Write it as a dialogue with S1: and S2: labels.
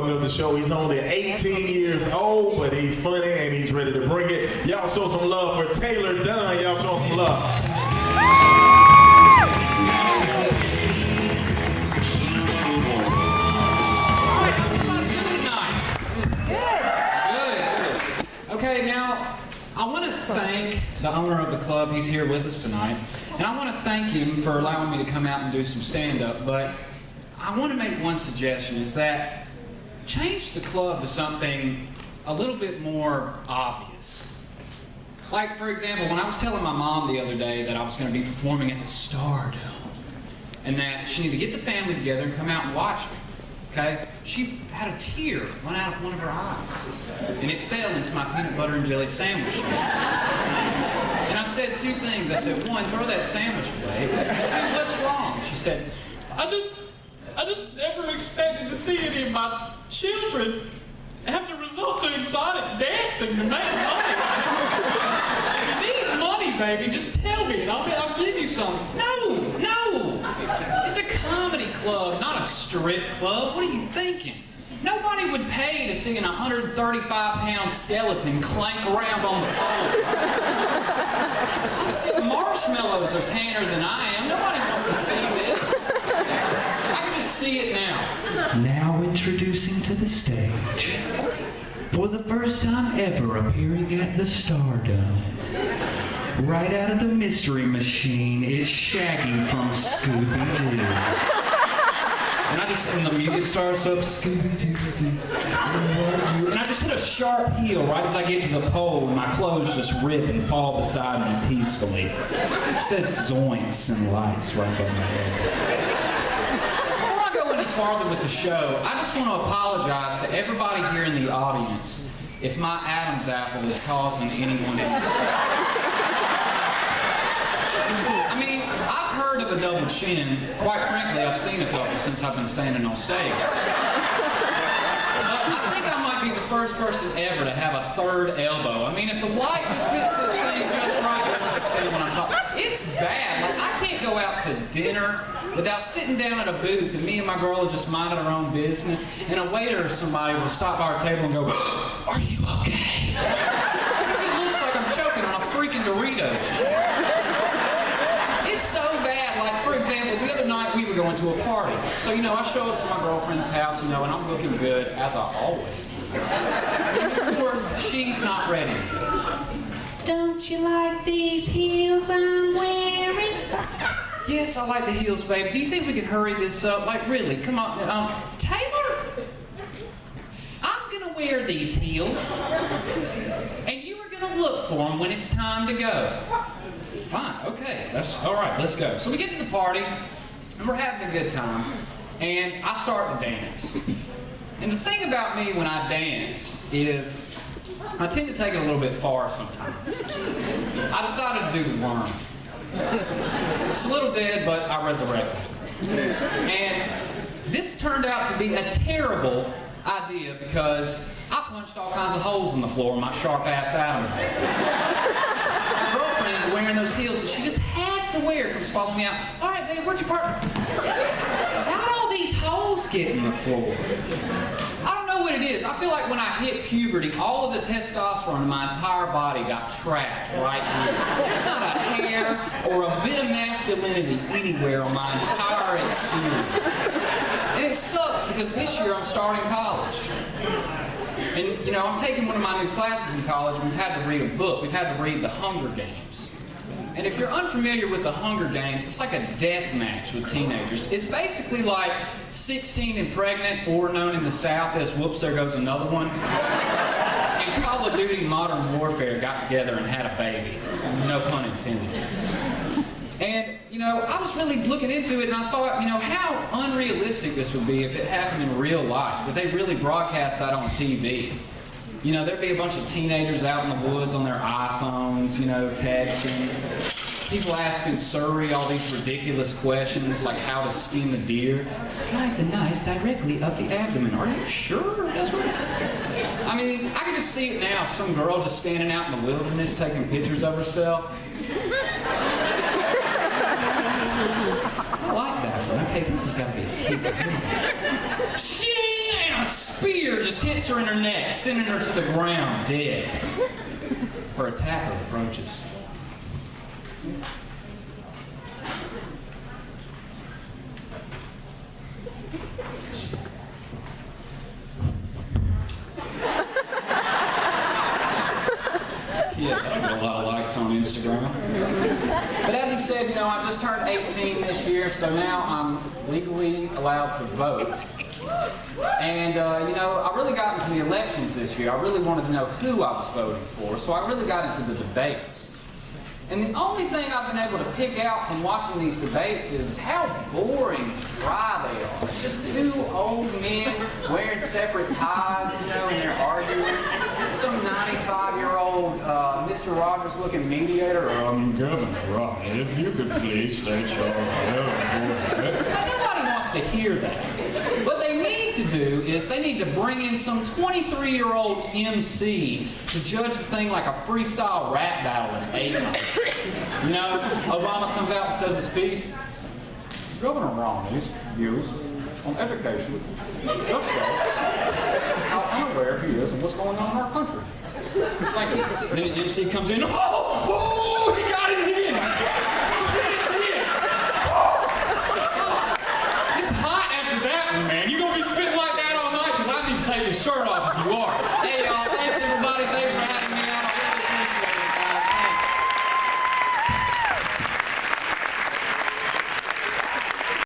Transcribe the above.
S1: of the show. He's only 18 years old, but he's funny and he's ready to bring it. Y'all show some love for Taylor Dunn. Y'all show him some love.
S2: Okay, now I want to thank the owner of the club. He's here with us tonight. And I want to thank him for allowing me to come out and do some stand-up. But I want to make one suggestion, is that change the club to something a little bit more obvious. Like, for example, when I was telling my mom the other day that I was going to be performing at the Stardome and that she needed to get the family together and come out and watch me, okay? She had a tear run out of one of her eyes, and it fell into my peanut butter and jelly sandwich. And I said two things. I said, one, throw that sandwich away, and two, what's wrong? She said, I just never expected to see any of my children have to resort to exotic dancing to make money. If you need money, baby, just tell me and I'll give you some. No! It's a comedy club, not a strip club. What are you thinking? Nobody would pay to see an 135-pound skeleton clank around on the pole. Marshmallows are tanner than I am. Nobody wants to see this. I can just see it now.
S3: Now introducing to the stage, for the first time ever appearing at the Stardome, right out of the Mystery Machine is Shaggy from Scooby-Doo. And the music starts up, Scooby-Doo, and I just hit a sharp heel right as I get to the pole, and my clothes just rip and fall beside me peacefully. It says Zoinks and lights right above my head. Farther with the show, I just want to apologize to everybody here in the audience if my Adam's apple is causing anyone any distress. I mean, I've heard of a double chin. Quite frankly, I've seen a couple since I've been standing on stage. But I think I might be the first person ever to have a third elbow. I mean, if the light just hits this thing just right, you'll understand what I'm talking about. It's bad. Like, I can't go out to dinner without sitting down at a booth and me and my girl are just minding our own business, and a waiter or somebody will stop by our table and go, are you okay? Because it looks like I'm choking on a freaking Doritos chip. It's so bad. Like, for example, the other night we were going to a party. So, I show up to my girlfriend's house, and I'm looking good, as I always do. And of course, she's not ready. Don't you like these heels I'm wearing? Yes, I like the heels, babe. Do you think we could hurry this up? Like, really? Come on. Taylor? I'm going to wear these heels. And you are going to look for them when it's time to go. Fine. Okay. That's all right. Let's go. So we get to the party, and we're having a good time. And I start to dance. And the thing about me when I dance is I tend to take it a little bit far sometimes. I decided to do the worm. It's a little dead, but I resurrected it. And this turned out to be a terrible idea because I punched all kinds of holes in the floor with my sharp-ass Adam's apple. My girlfriend wearing those heels that she just had to wear comes following me out. All right, babe, where'd your partner? How did all these holes get in the floor? I don't know what it is. I feel like when I hit puberty, all of the testosterone in my entire body got trapped right here. There's not a hair or a bit of masculinity anywhere on my entire exterior. And it sucks because this year I'm starting college. And, I'm taking one of my new classes in college. We've had to read a book. We've had to read The Hunger Games. And if you're unfamiliar with the Hunger Games, it's like a death match with teenagers. It's basically like 16 and Pregnant, or known in the South as Whoops, There Goes Another One. And Call of Duty Modern Warfare got together and had a baby. No pun intended. And, I was really looking into it, and I thought, how unrealistic this would be if it happened in real life, if they really broadcast that on TV. There'd be a bunch of teenagers out in the woods on their iPhones, texting. People asking Surrey all these ridiculous questions, like how to skin the deer. Slide the knife directly up the abdomen. Are you sure that's what? I mean, I can just see it now. Some girl just standing out in the wilderness taking pictures of herself. I like that one. Okay, this has got to be a cute one. She ain't a spear just hits her in her neck, sending her to the ground, dead. Her attacker approaches. Yeah, I got a lot of likes on Instagram. But as he said, you know, I just turned 18 this year, so now I'm legally allowed to vote. And, you know, I really got into the elections this year. I really wanted to know who I was voting for, so I really got into the debates. And the only thing I've been able to pick out from watching these debates is how boring and dry they are. It's just two old men wearing separate ties, you know, and they're arguing. Some 95-year-old Mr. Rogers-looking mediator, Governor Romney, if you could please state your Nobody wants to hear that. What they need to do is they need to bring in some 23-year-old MC to judge the thing like a freestyle rap battle at 8 night. You know, Obama comes out and says his piece. Governor Romney's views on education just show how unaware he is of what's going on in our country. Thank you. And then the MC comes in. Oh, he got it again. It's hot after that one, man. You gonna be spitting like that all night? Because I need to take your shirt off if you are. Hey, y'all. Thanks, everybody. Thanks for having me.